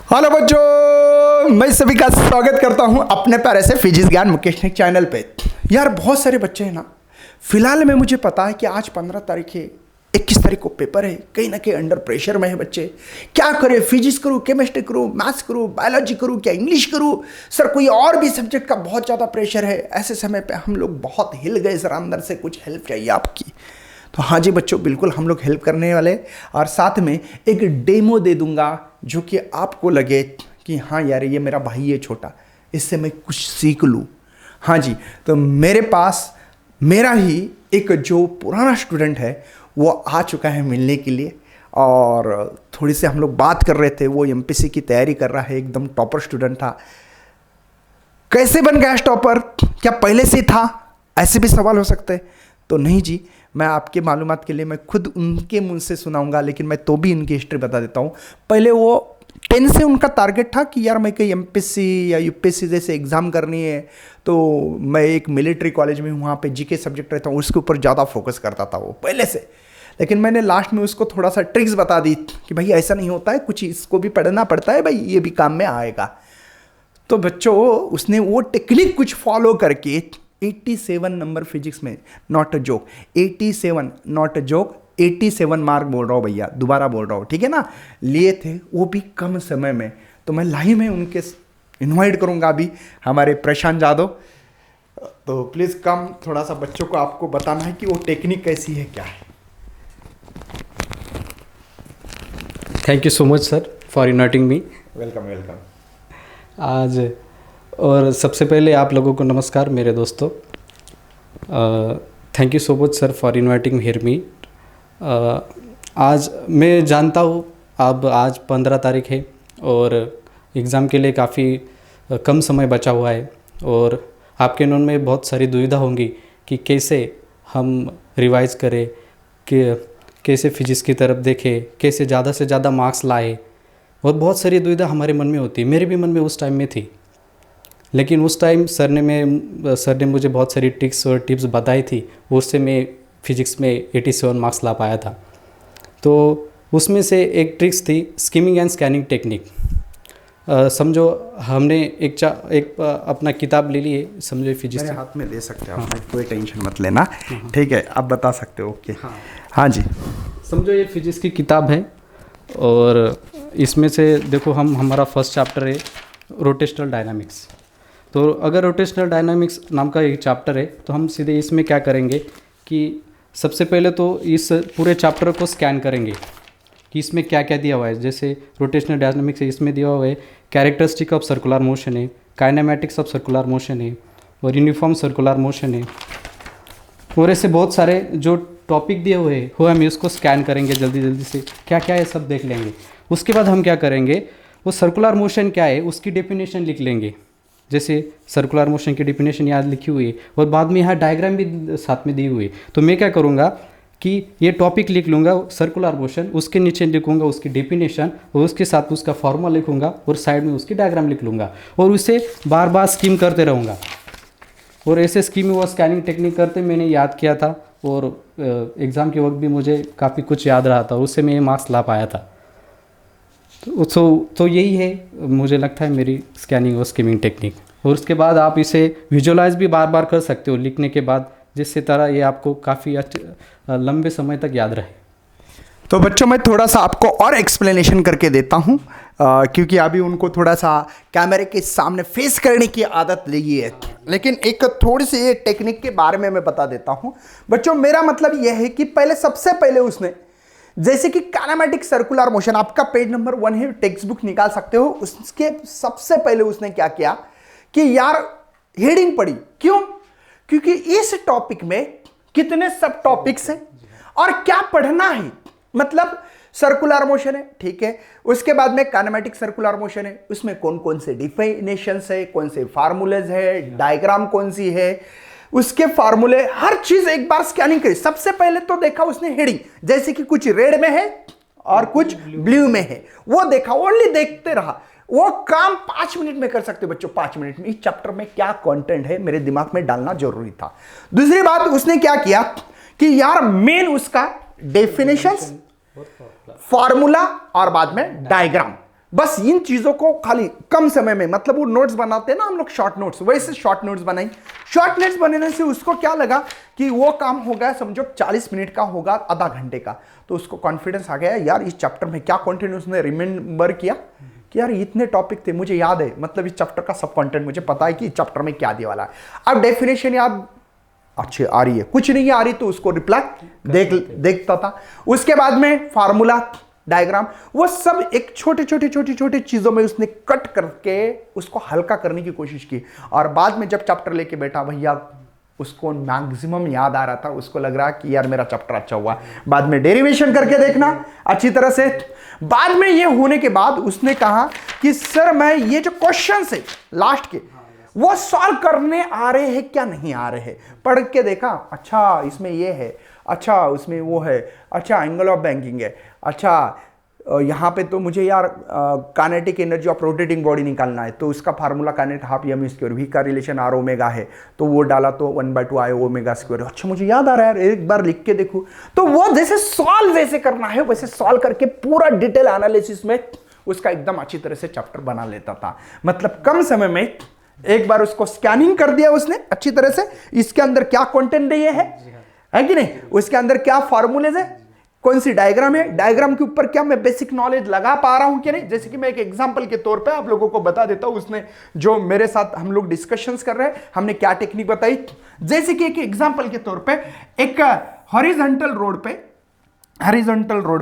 Hello बच्चों, मैं सभी का स्वागत करता हूं अपने प्यारे से फिजिक्स ज्ञान मुकेश टेक चैनल पे। यार बहुत सारे बच्चे हैं ना, फिलहाल में मुझे पता है कि आज 15 तारीख है, 21 तारीख को पेपर है, कहीं ना कहीं अंडर प्रेशर में है बच्चे। क्या करें, फिजिक्स करूँ, केमिस्ट्री करूँ, मैथ्स करूँ, बायोलॉजी करूँ, क्या इंग्लिश करूँ, सर कोई और भी सब्जेक्ट का बहुत ज़्यादा प्रेशर है। ऐसे समय पर हम लोग बहुत हिल गए सर, अंदर से कुछ हेल्प चाहिए आपकी। तो हाँ जी बच्चों, बिल्कुल हम लोग हेल्प करने वाले, और साथ में एक डेमो दे दूंगा जो कि आपको लगे कि हाँ यार ये मेरा भाई है छोटा, इससे मैं कुछ सीख लूँ। हाँ जी, तो मेरे पास मेरा ही एक जो पुराना स्टूडेंट है वो आ चुका है मिलने के लिए, और थोड़ी सी हम लोग बात कर रहे थे। वो एमपीसी की तैयारी कर रहा है, एकदम टॉपर स्टूडेंट था। कैसे बन गया टॉपर, क्या पहले से था, ऐसे भी सवाल हो सकते हैं। तो नहीं जी, मैं आपके मालूमात के लिए मैं खुद उनके मुंह से सुनाऊंगा, लेकिन मैं तो भी इनकी हिस्ट्री बता देता हूँ। पहले वो 10 से उनका टारगेट था कि यार मैं कहीं एमपीएससी या यूपीएससी जैसे एग्ज़ाम करनी है, तो मैं एक मिलिट्री कॉलेज में वहाँ पे जीके सब्जेक्ट रहता हूँ, उसके ऊपर ज़्यादा फोकस करता था वो पहले से। लेकिन मैंने लास्ट में उसको थोड़ा सा ट्रिक्स बता दी कि भाई ऐसा नहीं होता है, कुछ इसको भी पढ़ना पड़ता है भाई, ये भी काम में आएगा। तो बच्चों उसने वो टेक्निक कुछ फॉलो करके 87 नंबर फिजिक्स में, not a joke, 87 not a joke, 87 mark बोल रहा हूँ भैया, दोबारा बोल रहा हूँ, ठीक है ना, लिए थे, वो भी कम समय में। तो मैं लाइव में उनके इनवाइट करूँगा अभी हमारे प्रशांत जादव। तो प्लीज़ कम, थोड़ा सा बच्चों को आपको बताना है कि वो टेक्निक कैसी है, क्या है। Thank you so much sir for inviting me. Welcome welcome. आज और सबसे पहले आप लोगों को नमस्कार मेरे दोस्तों। Thank you so much sir for inviting hear me. आज मैं जानता हूँ अब आज 15 तारीख है और एग्ज़ाम के लिए काफ़ी कम समय बचा हुआ है, और आपके मन में बहुत सारी दुविधा होंगी कि कैसे हम रिवाइज करें, कि कैसे फिजिक्स की तरफ देखें, कैसे ज़्यादा से ज़्यादा मार्क्स लाए, और बहुत सारी दुविधा हमारे मन में होती है। मेरे भी मन में उस टाइम में थी, लेकिन उस टाइम सर ने मुझे बहुत सारी ट्रिक्स और टिप्स बताई थी, उससे मैं फिजिक्स में 87 मार्क्स ला पाया था। तो उसमें से एक ट्रिक्स थी स्किमिंग एंड स्कैनिंग टेक्निक। समझो हमने एक अपना किताब ले ली है, समझो फिजिक्स मेरे हाथ में दे सकते हो आप, कोई टेंशन मत लेना, ठीक है, आप बता सकते हो। ओके, हाँ जी, समझो ये फिजिक्स की किताब है, और इसमें से देखो हमारा फर्स्ट चैप्टर है रोटेशनल डायनामिक्स। तो अगर रोटेशनल डायनामिक्स नाम का एक चैप्टर है, तो हम सीधे इसमें क्या करेंगे कि सबसे पहले तो इस पूरे चैप्टर को स्कैन करेंगे कि इसमें क्या क्या दिया हुआ है। जैसे रोटेशनल डायनामिक्स है, इसमें दिया हुआ है कैरेक्टरिस्टिक ऑफ सर्कुलर मोशन है, काइनेमेटिक्स ऑफ सर्कुलर मोशन है, और यूनिफॉर्म सर्कुलर मोशन है, और ऐसे बहुत सारे जो टॉपिक दिए हुए हैं वो हम इसको स्कैन करेंगे जल्दी जल्दी से, क्या क्या है सब देख लेंगे। उसके बाद हम क्या करेंगे, वो सर्कुलर मोशन क्या है उसकी डेफिनेशन लिख लेंगे। जैसे सर्कुलर मोशन की डेफिनेशन यहाँ लिखी हुई है, और बाद में यहाँ डायग्राम भी साथ में दी हुई है। तो मैं क्या करूँगा कि ये टॉपिक लिख लूँगा सर्कुलर मोशन, उसके नीचे लिखूँगा उसकी डेफिनेशन, और उसके साथ उसका फॉर्मूला लिखूँगा, और साइड में उसकी डायग्राम लिख लूँगा, और उसे बार बार स्कीम करते रहूँगा। और ऐसे स्कीम व स्कैनिंग टेक्निक करते मैंने याद किया था, और एग्ज़ाम के वक्त भी मुझे काफ़ी कुछ याद रहा था, उससे मैं मार्क्स ला पाया था। तो यही है, मुझे लगता है मेरी स्कैनिंग और स्कीमिंग टेक्निक। और उसके बाद आप इसे विजुअलाइज भी बार बार कर सकते हो लिखने के बाद, जिससे तरह ये आपको काफ़ी लंबे समय तक याद रहे। तो बच्चों मैं थोड़ा सा आपको और एक्सप्लेनेशन करके देता हूँ, क्योंकि अभी उनको थोड़ा सा कैमरे के सामने फेस करने की आदत लगी है। लेकिन एक थोड़ी सी ये टेक्निक के बारे में मैं बता देता हूँ बच्चों। मेरा मतलब यह है कि सबसे पहले उसने, जैसे कि काइनेमेटिक सर्कुलर मोशन, आपका पेज नंबर 1 है, टेक्स्ट बुक निकाल सकते हो। उसके सबसे पहले उसने क्या किया कि यार हेडिंग पढ़ी। क्यों? क्योंकि इस टॉपिक में कितने सब टॉपिक्स हैं और क्या पढ़ना है। मतलब सर्कुलर मोशन है, ठीक है, उसके बाद में काइनेमेटिक सर्कुलर मोशन है, उसमें कौन कौन से डिफिनेशंस है, कौन से फार्मूलेज है, डायग्राम कौन सी है, उसके फार्मूले, हर चीज एक बार स्कैनिंग करी। सबसे पहले तो देखा उसने हेडिंग, जैसे कि कुछ रेड में है और कुछ ब्लू में है, वो देखा, ओनली देखते रहा। वो काम 5 मिनट में कर सकते हो बच्चों, 5 मिनट में इस चैप्टर में क्या कंटेंट है मेरे दिमाग में डालना जरूरी था। दूसरी बात उसने क्या किया कि यार मेन उसका डेफिनेशंस, फार्मूला और बाद में डायग्राम, बस इन चीजों को खाली कम समय में, मतलब वो नोट्स बनाते हैं ना हम लोग शॉर्ट नोट्स, वैसे शॉर्ट नोट्स बनाई। शॉर्ट नोट्स बनाने से उसको क्या लगा कि वो काम होगा समझो 40 मिनट का होगा, आधा घंटे का, तो उसको कॉन्फिडेंस आ गया यार इस चैप्टर में क्या कंटेंट उसने रिमेंबर किया कि यार इतने टॉपिक थे मुझे याद है, मतलब इस चैप्टर का सब कंटेंट मुझे पता है कि इस चैप्टर में क्या दिया वाला है। अब डेफिनेशन याद अच्छी आ रही है, कुछ नहीं आ रही तो उसको रिप्लाई देखता था। उसके बाद में फार्मूला, डायग्राम, वो सब एक छोटे छोटे चीजों में उसने कट करके उसको हल्का करने की कोशिश की। और बाद में जब चैप्टर लेके बैठा भैया उसको मैक्सिमम याद आ रहा था, उसको लग रहा कि यार मेरा चैप्टर अच्छा हुआ। बाद में डेरिवेशन करके देखना अच्छी तरह से। बाद में ये होने के बाद उसने कहा कि सर मैं ये जो क्वेश्चन है लास्ट के वो सॉल्व करने आ रहे हैं क्या नहीं आ रहे हैं, पढ़ के देखा, अच्छा इसमें ये है, अच्छा उसमें वो है, अच्छा एंगल ऑफ बैंकिंग है, अच्छा यहाँ पे तो मुझे यार kinetic energy of rotating body निकालना है, तो उसका formula kinetic half m square, v का रिलेशन आर ओमेगा है, तो वो डाला तो 1/2 आई ओमेगा स्क्वायर। अच्छा मुझे याद आ रहा है यार, एक बार लिख के देखूँ। तो वो जैसे सॉल्व वैसे करना है वैसे सॉल्व करके पूरा डिटेल एनालिसिस में उसका एकदम अच्छी तरह से चैप्टर बना लेता था। मतलब कम समय में एक बार उसको स्कैनिंग कर दिया उसने अच्छी तरह से, इसके अंदर क्या कंटेंट दिए है कि नहीं, उसके अंदर क्या फॉर्मूलेज है, कौन सी डायग्राम है, डायग्राम के ऊपर क्या मैं बेसिक नॉलेज लगा पा रहा हूं कि नहीं। जैसे कि मैं एक एग्जांपल के तौर पे आप लोगों को बता देता हूं, उसने जो मेरे साथ हम लोग डिस्कशंस कर रहे हैं, हमने क्या टेक्निक बताई। जैसे कि एक एग्जांपल के तौर पे एक हॉरिजॉन्टल रोड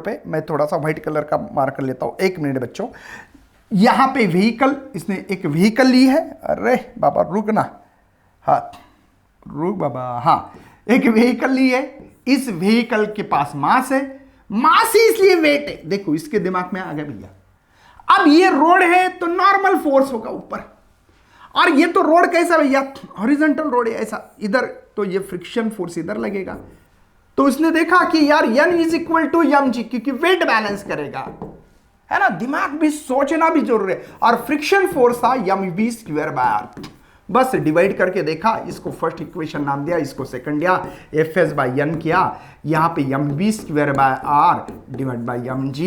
पे मैं थोड़ा सा व्हाइट कलर का मार्क कर लेता हूं, 1 मिनट बच्चों। यहां पे व्हीकल, इसने एक व्हीकल ली है, अरे बाबा रुक ना, हाँ रुक बाबा, हाँ एक व्हीकल ली है, इस व्हीकल के पास मास है, मास ही इसलिए वेट है। देखो इसके दिमाग में आ गया भैया, अब ये रोड है तो नॉर्मल फोर्स होगा ऊपर, और ये तो रोड कैसा भैया, हॉरिजॉन्टल रोड है ऐसा, इधर तो ये फ्रिक्शन फोर्स इधर लगेगा। तो उसने देखा कि यार n is equal to m g, क्योंकि वेट बैलेंस करेगा, है ना, दिमाग भी सोचना भी जरूरी है। और फ्रिक्शन फोर्स था mv स्क्वायर बाय आर, बस डिवाइड करके देखा, इसको फर्स्ट इक्वेशन नाम दिया, इसको सेकंड दिया, fs बाय n किया, यहाँ पे mv square by r divide by mg,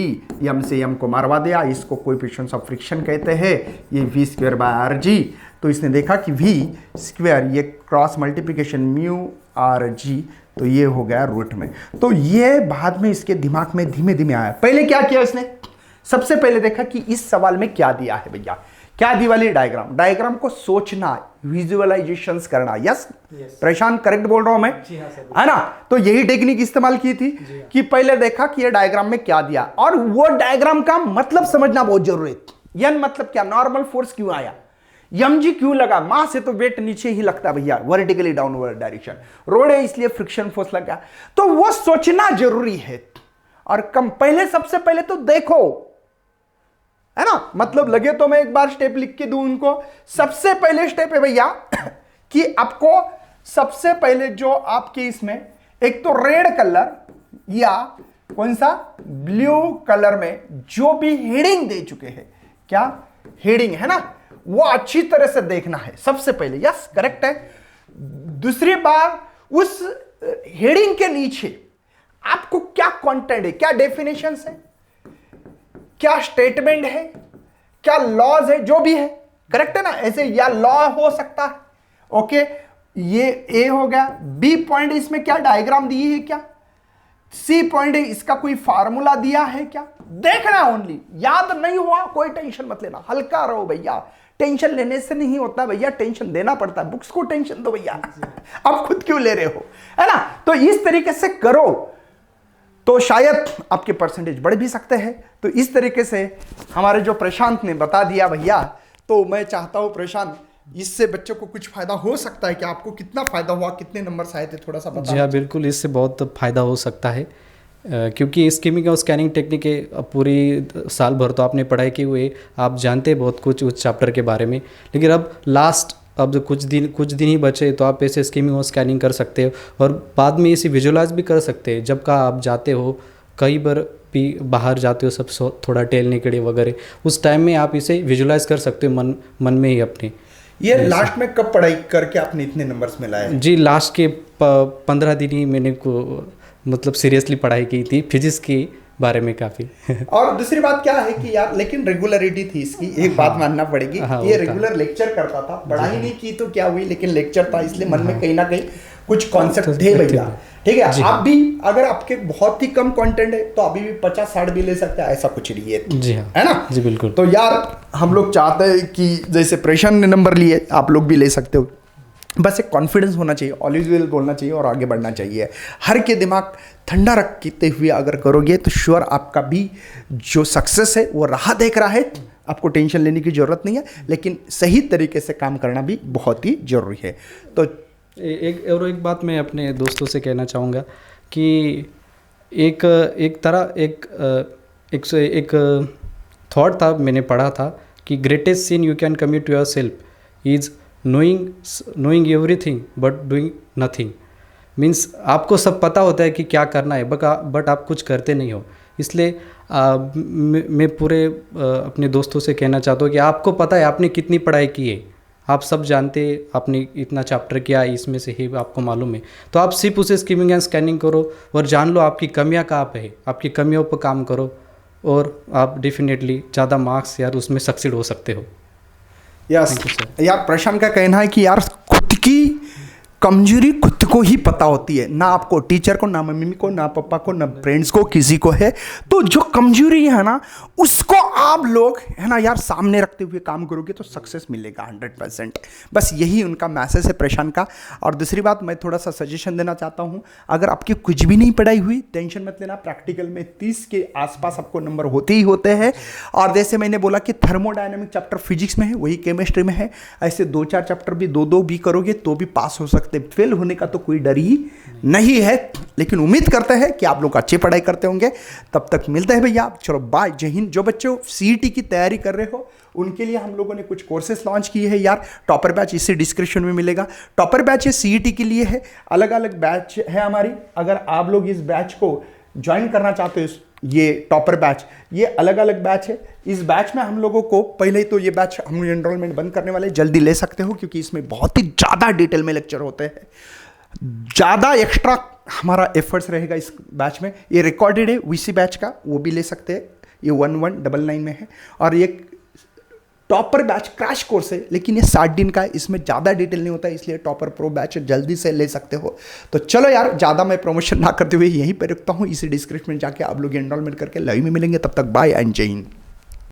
m से m को मारवा दिया, इसको कोएफिशिएंट्स ऑफ फ्रिक्शन कहते हैं, ये v square by R G. तो इसने देखा कि v स्क्वायर ये cross multiplication mu R G, तो ये हो गया रूट में। तो ये बाद में इसके दिमाग में धीमे धीमे आया। पहले क्या किया इसने, सबसे पहले देखा कि इस सवाल में क्या दिया है भैया, क्या दी वाली डायग्राम, डायग्राम को सोचना, विजुअलाइजेशंस करना। यस प्रशांत करेक्ट बोल रहा हूं मैं, है ना। तो यही टेक्निक इस्तेमाल की थी कि पहले देखा कि ये डायग्राम में क्या दिया, और वो डायग्राम का मतलब समझना बहुत जरूरी है। एन मतलब क्या, नॉर्मल फोर्स क्यों आया, mg क्यों लगा, मास से तो वेट नीचे ही लगता है भैया, वर्टिकली डाउनवर्ड डायरेक्शन, रोड है इसलिए फ्रिक्शन फोर्स लगा, तो वो सोचना जरूरी है। और कम पहले, सबसे पहले तो देखो, है ना, मतलब लगे तो मैं एक बार स्टेप लिख के दूं उनको। सबसे पहले स्टेप है भैया कि आपको सबसे पहले जो आपके इसमें एक तो रेड कलर या कौन सा ब्लू कलर में जो भी हेडिंग दे चुके हैं, क्या हेडिंग है ना, वो अच्छी तरह से देखना है सबसे पहले। यस करेक्ट है। दूसरी बार उस हेडिंग के नीचे आपको क्या कंटेंट है, क्या डेफिनेशन है, क्या स्टेटमेंट है, क्या लॉज है, जो भी है, करेक्ट है ना, ऐसे या लॉ हो सकता है, ओके, ये ए हो गया। बी पॉइंट इसमें क्या डायग्राम दी है, क्या सी पॉइंट है, इसका कोई फार्मूला दिया है क्या, देखना ओनली। याद नहीं हुआ कोई टेंशन मत लेना, हल्का रहो भैया, टेंशन लेने से नहीं होता भैया, टेंशन देना पड़ता है, बुक्स को टेंशन दो भैया अब खुद क्यों ले रहे हो, है ना। तो इस तरीके से करो तो शायद आपके परसेंटेज बढ़ भी सकते हैं। तो इस तरीके से हमारे जो प्रशांत ने बता दिया भैया, तो मैं चाहता हूं प्रशांत इससे बच्चों को कुछ फायदा हो सकता है कि आपको कितना फायदा हुआ, कितने नंबर आए थे, थोड़ा सा बताना। जी हाँ बिल्कुल, इससे बहुत फायदा हो सकता है, क्योंकि स्कीमिंग और स्कैनिंग टेक्निक के पूरी साल भर तो आपने पढ़ाई की हुई, आप जानते हैं बहुत कुछ उस चैप्टर के बारे में, लेकिन अब कुछ दिन ही बचे, तो आप ऐसे स्कीमिंग और स्कैनिंग कर सकते हो, और बाद में इसे विजुलाइज भी कर सकते हैं। जब का आप जाते हो, कई बार भी बाहर जाते हो सब थोड़ा टहलने के लिए वगैरह, उस टाइम में आप इसे विजुलाइज कर सकते हो मन में ही अपने। ये लास्ट में कब पढ़ाई करके आपने इतने नंबर्स में लाए? जी लास्ट के 15 दिन ही मैंने को मतलब सीरियसली पढ़ाई की थी फिजिक्स की, बारे में काफ़ी। और दूसरी बात क्या है कि यार लेकिन रेगुलरिटी थी इसकी, एक बात मानना पड़ेगी। हाँ, ये वो था। रेगुलर लेक्चर करता था, पढ़ाई नहीं की तो क्या हुई, लेकिन लेक्चर था, इसलिए मन में कहीं ना कहीं कुछ कॉन्सेप्ट थे भैया। ठीक है, आप भी अगर आपके बहुत ही कम कंटेंट है तो अभी भी 50-60 भी ले सकते हैं, ऐसा कुछ नहीं है। जी हाँ, है ना? जी बिल्कुल। तो यार हम लोग चाहते हैं कि जैसे प्रेशन ने नंबर लिए, आप लोग भी ले सकते हो। बस एक कॉन्फिडेंस होना चाहिए, ऑलवेज विल बोलना चाहिए और आगे बढ़ना चाहिए। हर के दिमाग ठंडा रखते हुए अगर करोगे तो श्योर आपका भी जो सक्सेस है वो राह देख रहा है। आपको टेंशन लेने की ज़रूरत नहीं है, लेकिन सही तरीके से काम करना भी बहुत ही ज़रूरी है। तो एक बात मैं अपने दोस्तों से कहना चाहूँगा कि एक थॉट था, मैंने पढ़ा था कि greatest sin you can commit to yourself is knowing everything but doing nothing. Means आपको सब पता होता है कि क्या करना है, बट आप कुछ करते नहीं हो। इसलिए मैं पूरे अपने दोस्तों से कहना चाहता हूँ कि आपको पता है आपने कितनी पढ़ाई की है, आप सब जानते, आपने इतना चैप्टर किया, इसमें से ही आपको मालूम है, तो आप सिर्फ उसे स्किमिंग एंड स्कैनिंग करो और जान लो आपकी कमियां कहाँ पे है, आपकी कमियों पर काम करो और आप डेफिनेटली ज़्यादा मार्क्स यार उसमें सक्सीड हो सकते हो। यस यार, प्रशांत का कहना है कि यार खुद की कमजोरी खुद को ही पता होती है, ना आपको टीचर को, ना मम्मी को, ना पापा को, ना फ्रेंड्स को, किसी को है। तो जो कमजोरी है ना उसको आप लोग है ना यार सामने रखते हुए काम करोगे तो सक्सेस मिलेगा 100%। बस यही उनका मैसेज है प्रशांत का। और दूसरी बात मैं थोड़ा सा सजेशन देना चाहता हूँ, अगर आपकी कुछ भी नहीं पढ़ाई हुई टेंशन मत लेना, प्रैक्टिकल में 30 के आसपास आपको नंबर होते ही होते हैं। और जैसे मैंने बोला कि थर्मोडायनेमिक चैप्टर फिजिक्स में है, वही केमिस्ट्री में है, ऐसे 2-4 चैप्टर भी 2-2 भी करोगे तो भी पास हो सकते। फेल होने का तो कोई डर ही नहीं है, लेकिन उम्मीद करते हैं कि आप लोग अच्छी पढ़ाई करते होंगे। तब तक मिलते हैं भैया, चलो बाय, जय हिंद। जो बच्चे सीईटी की तैयारी कर रहे हो उनके लिए हम लोगों ने कुछ कोर्सेस लॉन्च किए हैं यार। टॉपर बैच इसी डिस्क्रिप्शन में मिलेगा। टॉपर बैच ये सीईटी के लिए है, अलग अलग बैच है हमारी। अगर आप लोग इस बैच को ज्वाइन करना चाहते हो, ये टॉपर बैच, ये अलग अलग बैच है। इस बैच में हम लोगों को पहले तो ये बैच हम एनरोलमेंट बंद करने वाले, जल्दी ले सकते हो क्योंकि इसमें बहुत ही ज़्यादा डिटेल में लेक्चर होते हैं, ज़्यादा एक्स्ट्रा हमारा एफर्ट्स रहेगा इस बैच में। ये रिकॉर्डेड है वीसी बैच का, वो भी ले सकते हैं, ये 1199 में है। और ये टॉपर बैच क्रैश कोर्स है, लेकिन ये 60 दिन का है, इसमें ज़्यादा डिटेल नहीं होता है, इसलिए टॉपर प्रो बैच जल्दी से ले सकते हो। तो चलो यार, ज़्यादा मैं प्रमोशन ना करते हुए यहीं पर रुकता हूँ। इसी डिस्क्रिप्शन में जाके आप लोग एनरोलमेंट करके लाइव में मिलेंगे। तब तक बाय एंड जय हिंद।